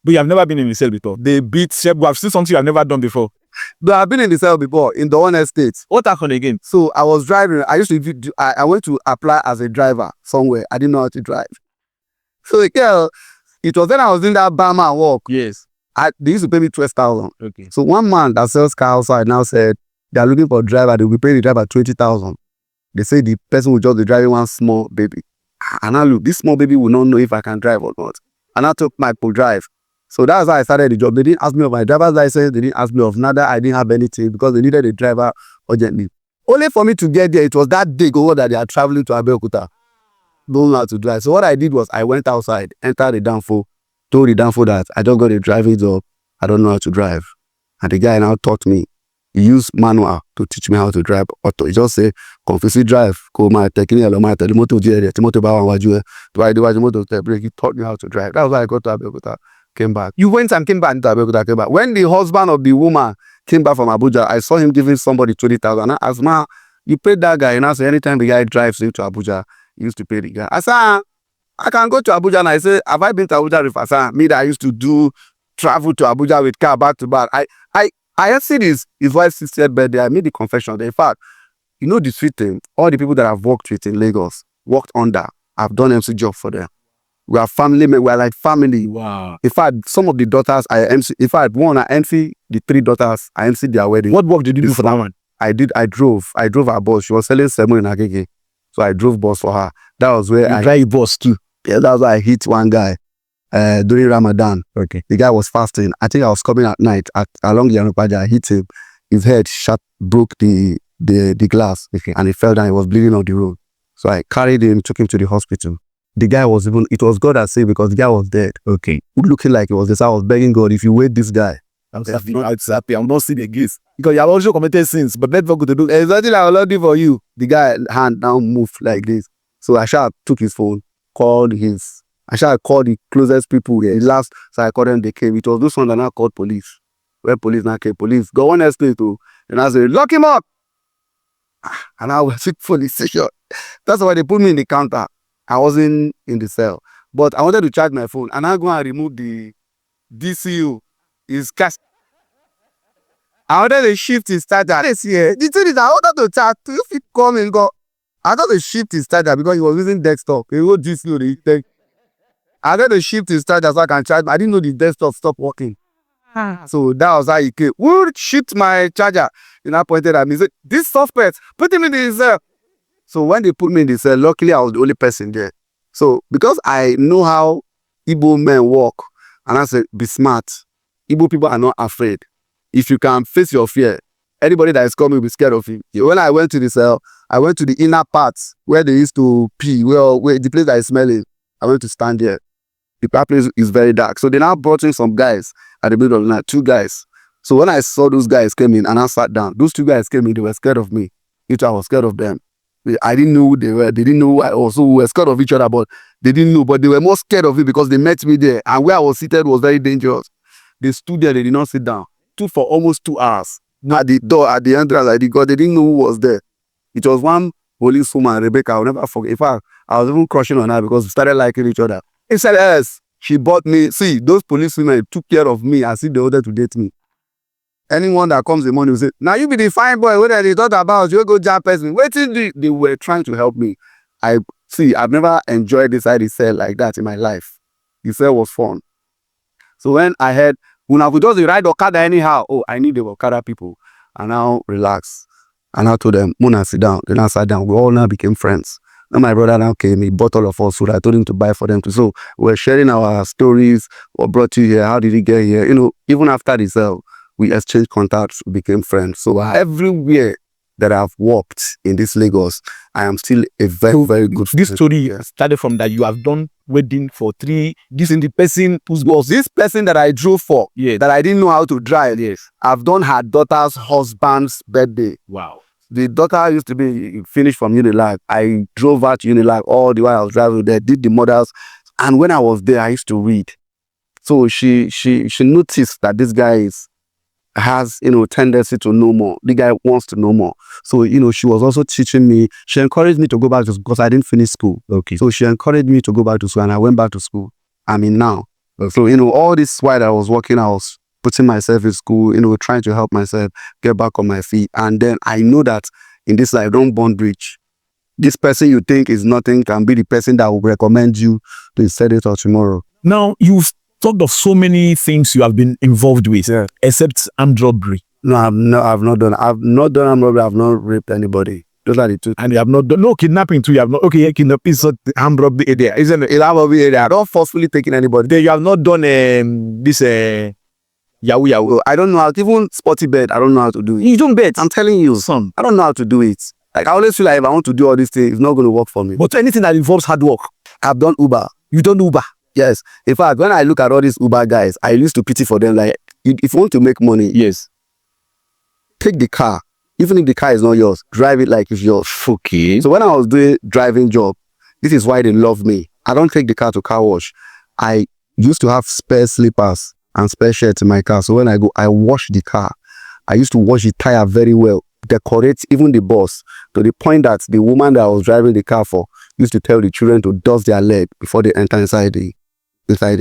But you have never been in the cell before. They beat Shep. We have seen something you have never done before. But I've been in the cell before in the one estate. What happened again? So I was driving. I used to I went to apply as a driver somewhere. I didn't know how to drive. So the girl, it was then I was doing that barman work. Yes. They used to pay me 12,000. Okay. So one man that sells car outside now said they are looking for a driver. They will pay the driver 20,000. They say the person will just be driving one small baby. And I look, this small baby will not know if I can drive or not. And I took my to drive. So that's how I started the job. They didn't ask me of my driver's license. They didn't ask me of nada. I didn't have anything because they needed a driver urgently. Only for me to get there, it was that day go that they are traveling to Abeokuta. Don't know how to drive. So what I did was I went outside, entered the Danfo, told the Danfo that I just got a driving job. I don't know how to drive. And the guy now taught me. He used manual to teach me how to drive auto. He just say, confusing drive. Go my technique, my motor, he taught me how to drive. That was why I got to Abeokuta. Came back. You went and came back into Abeokuta, came back. When the husband of the woman came back from Abuja, I saw him giving somebody 20,000. I asked, ma, you paid that guy. And I said, anytime the guy drives into Abuja, he used to pay the guy. I said, I can go to Abuja. And I said, have I been to Abuja before? I said, me that I used to travel to Abuja with car back to back. I had seen his wife's 60th birthday. I made the confession that, in fact, you know the sweet thing, all the people that I've worked with in Lagos, worked under, I've done MC job for them. We are family, we are like family. Wow. In fact, some of the daughters I MC, in fact, one I MC, the 3 daughters, I MC their wedding. What work did you do for that one? I drove her bus. She was selling semo in Agege. So I drove bus for her. That was where I drive bus too. Yeah, that was where I hit one guy during Ramadan. Okay. The guy was fasting. I think I was coming at night along the Yanupaja. I hit him. His head broke the glass. Okay. And he fell down. He was bleeding on the road. So I carried him, took him to the hospital. The guy was it was God that saved because the guy was dead. Okay. Looking like it was this. I was begging God, if you wait this guy. I'm happy. I'm not seeing the gaze. Because you have also committed sins, but let's not go to do exactly like I will do for you. The guy hand now moved like this. So I took his phone, called the closest people here. Last, so I called them, they came. It was this one that now called police. Where police now came, police. Go on estate too. And I said, lock him up. And I was at police station. That's why they put me in the counter. I wasn't in the cell. But I wanted to charge my phone. And I go and remove the DCU. His cash. I wanted to shift his charger. The thing is, I wanted to charge. If he come and go, I thought to shift his charger because he was using desktop. He wrote DCU. I wanted to shift his charger so I can charge. I didn't know the desktop stopped working. So that was how he came. Who shift my charger? And I pointed at me. He said, this suspect, put him in the cell. So when they put me in the cell, luckily I was the only person there. So because I know how Igbo men work, and I said, be smart. Igbo people are not afraid. If you can face your fear, anybody that is coming will be scared of you. When I went to the cell, I went to the inner parts where they used to pee, where the place that is smelling. I went to stand there. The place is very dark. So they now brought in some guys at the middle of the night, 2 guys. So when I saw those guys came in and I sat down, those 2 guys came in, they were scared of me. I was scared of them. I didn't know who they were. They didn't know who I also were scared of each other, but they didn't know. But they were more scared of me because they met me there. And where I was seated was very dangerous. They stood there, they did not sit down. Stood for almost 2 hours. At the door, at the entrance, because they didn't know who was there. It was one police woman, Rebecca. I'll never forget. In fact, I was even crushing on her because we started liking each other. He said, yes, she bought me. See, those police women took care of me as if they wanted to date me. Anyone that comes in the morning will say, now you be the fine boy, what are they talking about? You go jump person. Wait till they were trying to help me. I've never enjoyed this side cell like that in my life. The cell was fun. So when I heard, when I would just ride Okada anyhow, I need the Okada people. And now relax. And I told them, Mona, sit down. Then I sat down. We all now became friends. Now my brother now came, he bought all of us food. I told him to buy for them too. So we're sharing our stories. What brought you here? How did you get here? You know, even after the cell, we exchanged contacts, we became friends. So everywhere that I've walked in this Lagos, I am still a very, very good friend. This story started from that you have done wedding for 3. This is the person who's was this person that I drove for, that I didn't know how to drive. Yes. I've done her daughter's husband's birthday. Wow. The daughter used to be finished from Unilag. I drove her to Unilag all the while I was driving there, did the models. And when I was there, I used to read. So she noticed that this guy has, tendency to know more. The guy wants to know more. So, she was also teaching me. She encouraged me to go back to school because I didn't finish school. Okay. So she encouraged me to go back to school and I went back to school. I'm in now. So, all this while I was working, I was putting myself in school, trying to help myself get back on my feet. And then I know that in this life, don't bond rich. This person you think is nothing can be the person that will recommend you to set it or tomorrow. Now, you've talked of so many things you have been involved with, except armed robbery. No, I've not done armed robbery. I've not raped anybody. Those are the two. And you have not done no kidnapping too. You have not. Okay, kidnapping is the armed robbery area, isn't it? In armed robbery area, I don't forcefully taking anybody. Then you have not done this yahoo. I don't know how to even sporty bed. I don't know how to do it. You don't bet. I'm telling you, son. I don't know how to do it. Like, I always feel like if I want to do all these things, it's not going to work for me. But anything that involves hard work, I've done Uber. you don't Uber. Yes. In fact, when I look at all these Uber guys, I used to pity for them. Like, if you want to make money, Yes. take the car. Even if the car is not yours, drive it like it's yours. Okay. So when I was doing driving job, this is why they love me. I don't take the car to car wash. I used to have spare slippers and spare shirts in my car. So when I go, I wash the car. I used to wash the tire very well, decorate even the bus, to the point that the woman that I was driving the car for used to tell the children to dust their leg before they enter inside the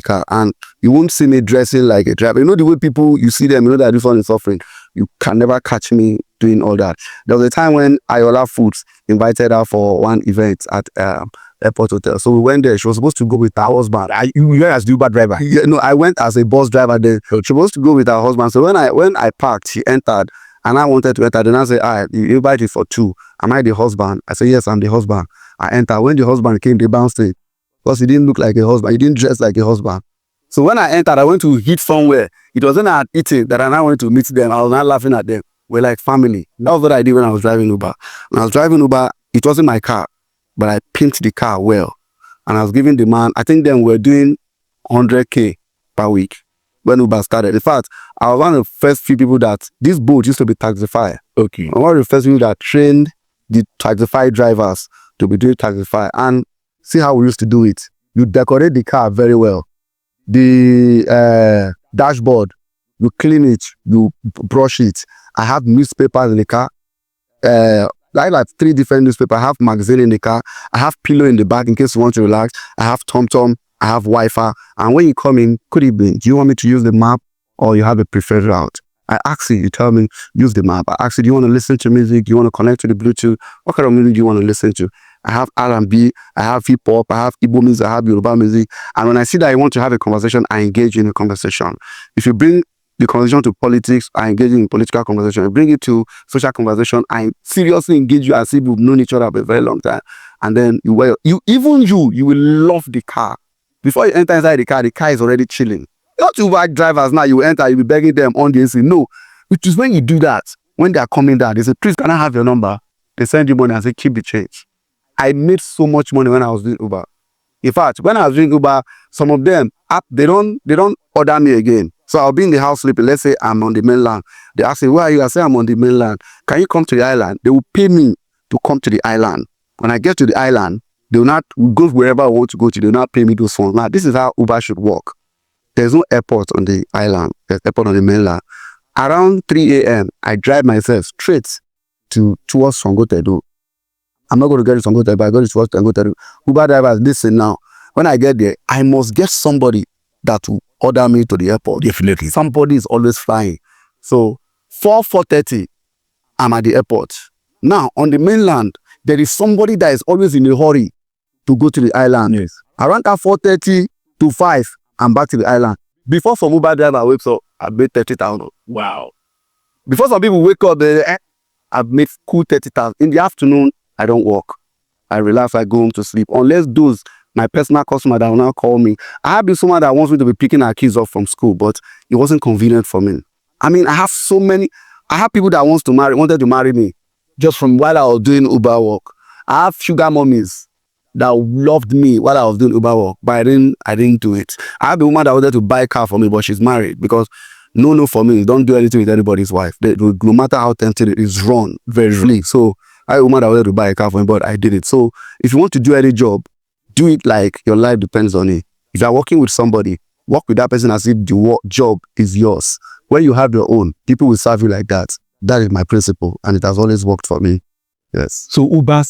car. And you won't see me dressing like a driver. You know the way people, you see them, you know that this one is suffering. You can never catch me doing all that. There was a time when Ayola Foods invited her for one event at Airport Hotel. So we went there. She was supposed to go with her husband. You went as the Uber driver? Yeah, no, I went as a bus driver then. She was supposed to go with her husband. So when I parked, she entered and I wanted to enter. Then I said, all right, you invited for two. Am I the husband? I said, yes, I'm the husband. I entered. When the husband came, they bounced it. Because he didn't look like a husband. He didn't dress like a husband. So when I entered, I went to eat somewhere. It wasn't at eating that I now went to meet them. I was not laughing at them. We're like family. That was what I did when I was driving Uber. When I was driving Uber, it wasn't my car, but I pimped the car well. And I was giving the man, I think then we're doing 100K per week when Uber started. In fact, I was one of the first few people that this boat used to be Taxify. Okay. I'm one of the first people that trained the Taxify drivers to be doing Taxify. And see how we used to do it. You decorate the car very well. The dashboard, you clean it, you brush it. I have newspapers in the car. I have 3 different newspapers. I have magazine in the car. I have pillow in the back in case you want to relax. I have TomTom. I have Wi-Fi. And when you come in, could it be, do you want me to use the map or you have a preferred route? I ask you tell me, use the map. I ask you, do you want to listen to music? Do you want to connect to the Bluetooth? What kind of music do you want to listen to? I have R&B, I have hip-hop, I have Igbo music, I have Yoruba music. And when I see that I want to have a conversation, I engage in a conversation. If you bring the conversation to politics, I engage in political conversation. I bring it to social conversation, I seriously engage you as if we've known each other for a very long time. And then you will love the car. Before you enter inside the car is already chilling. Not Uber drivers now, you enter, you'll be begging them on the AC. No, which is when you do that, when they are coming down, they say, please, can I have your number? They send you money and say, keep the change. I made so much money when I was doing Uber. In fact, when I was doing Uber, some of them, they don't order me again. So I'll be in the house sleeping. Let's say I'm on the mainland. They ask me, where are you? I say, I'm on the mainland. Can you come to the island? They will pay me to come to the island. When I get to the island, they will not go wherever I want to go to. They will not pay me those funds. Now, this is how Uber should work. There's no airport on the island. There's airport on the mainland. Around 3 a.m., I drive myself straight towards Songotedo. I'm not going to get to Songotedo, but I go towards Songotedo. Uber drivers, listen now. When I get there, I must get somebody that will order me to the airport. Definitely. Somebody is always flying. So 4:30, I'm at the airport. Now, on the mainland, there is somebody that is always in a hurry to go to the island. Yes. Around that 4:30 to 5, I'm back to the island. Before some Uber driver wakes up, I made 30,000. Wow. Before some people wake up, I've made cool 30,000. In the afternoon, I don't work. I relax, I go home to sleep. Unless those, my personal customer that will now call me. I have this woman that wants me to be picking her kids up from school, but it wasn't convenient for me. I mean, I have people that wanted to marry me just from while I was doing Uber work. I have sugar mummies that loved me while I was doing Uber work, but I didn't do it. I have a woman that wanted to buy a car for me, but she's married because no for me, don't do anything with anybody's wife. No matter how tempted it is, run very early. So I have a woman that wanted to buy a car for me, but I did it. So if you want to do any job, do it like your life depends on it. If you're working with somebody, work with that person as if the job is yours. When you have your own, people will serve you like that. That is my principle, and it has always worked for me. Yes. So Uber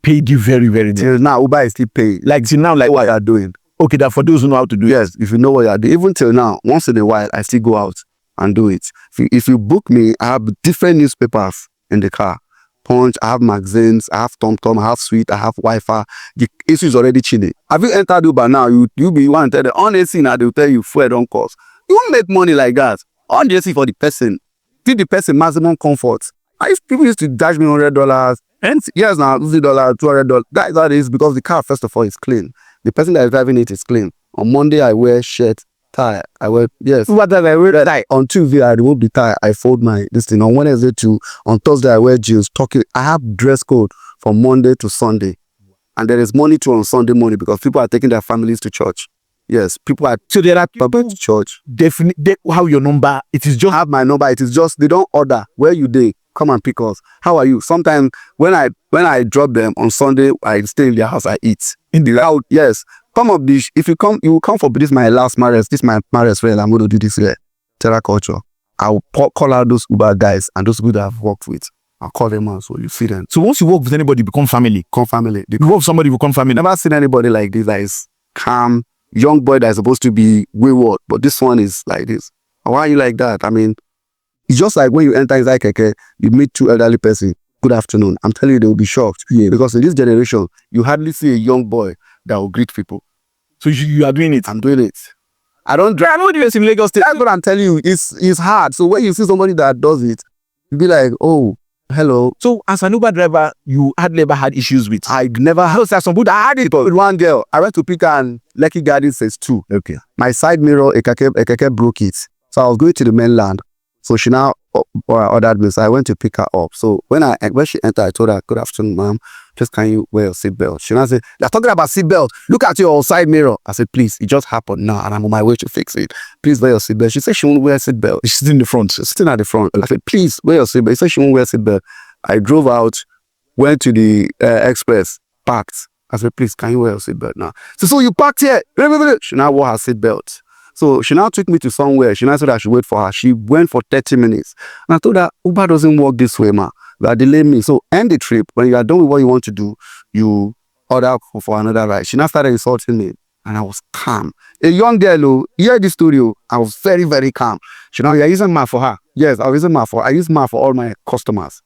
paid you very, very well. Till now, Uber is still paying. Like till now, like what you are doing. Okay, that for those who know how to do it. Yes, if you know what you are doing. Even till now, once in a while, I still go out and do it. If you book me, I have different newspapers in the car. Punch, I have magazines, I have TomTom, I have Sweet, I have Wi-Fi. The AC is already chilling. Have you entered Uber now? You be one tell them on AC now, they'll tell you fuel don't cost. You won't make money like that. On the AC for the person. Give the person maximum comfort. People used to dash me $100. And yes, now $50, $200. That is how it is because the car, first of all, is clean. The person that is driving it is clean. On Monday, I wear shirt, tie. What does I wear tie? On Tuesday, I remove the tie. I fold this thing. On Wednesday too. On Thursday, I wear jeans. I have dress code from Monday to Sunday. And there is money too on Sunday morning because people are taking their families to church. Yes, people are. So there are people to church. Definitely, how your number? It is just. I have my number. It is just they don't order. Where you dey? Come and pick us. How are you? Sometimes when I drop them on Sunday, I stay in their house. I eat in the house. Yes, come up this. If you come, you will come for this. My last marriage. This my marriage friend. I'm going to do this here. Terra culture. I'll call out those Uber guys and those people that I've worked with. I'll call them out so you see them. So once you work with anybody, become family. Come family. You work with somebody, become family. Never seen anybody like this that is calm, young boy that is supposed to be wayward, but this one is like this. Why are you like that? I mean, it's just like when you enter inside Keke, you meet two elderly person. Good afternoon. I'm telling you, they will be shocked. Yeah. Because in this generation, you hardly see a young boy that will greet people. So you are doing it? I'm doing it. I don't drive. I know you in Lagos State. That's what I'm telling you. It's hard. So when you see somebody that does it, you be like, oh, hello. So as an Uber driver, you had never had issues with? I never had. Some people that had it with one girl. I went to pick her and Lekki Garden says 2. Okay. My side mirror, a keke broke it. So I was going to the mainland. So she now ordered me. So I went to pick her up. So when she entered, I told her, good afternoon, ma'am. Just can you wear your seatbelt? She now said, they're talking about seatbelt. Look at your side mirror. I said, please, it just happened now and I'm on my way to fix it. Please wear your seatbelt. She said she won't wear a seatbelt. She's sitting in the front. She's sitting at the front. I said, please wear your seatbelt. She said she won't wear a seatbelt. I drove out, went to the express, parked. I said, please, can you wear your seatbelt now? So you parked here. She now wore her seatbelt. So she now took me to somewhere. She now said I should wait for her. She went for 30 minutes. And I told her, Uber doesn't work this way, ma. You are delaying me. So end the trip. When you are done with what you want to do, you order for another ride. She now started insulting me. And I was calm. A young girl, hear the studio. I was very, very calm. She now, you're using math for her. Yes, I was using math for her. I use math for all my customers.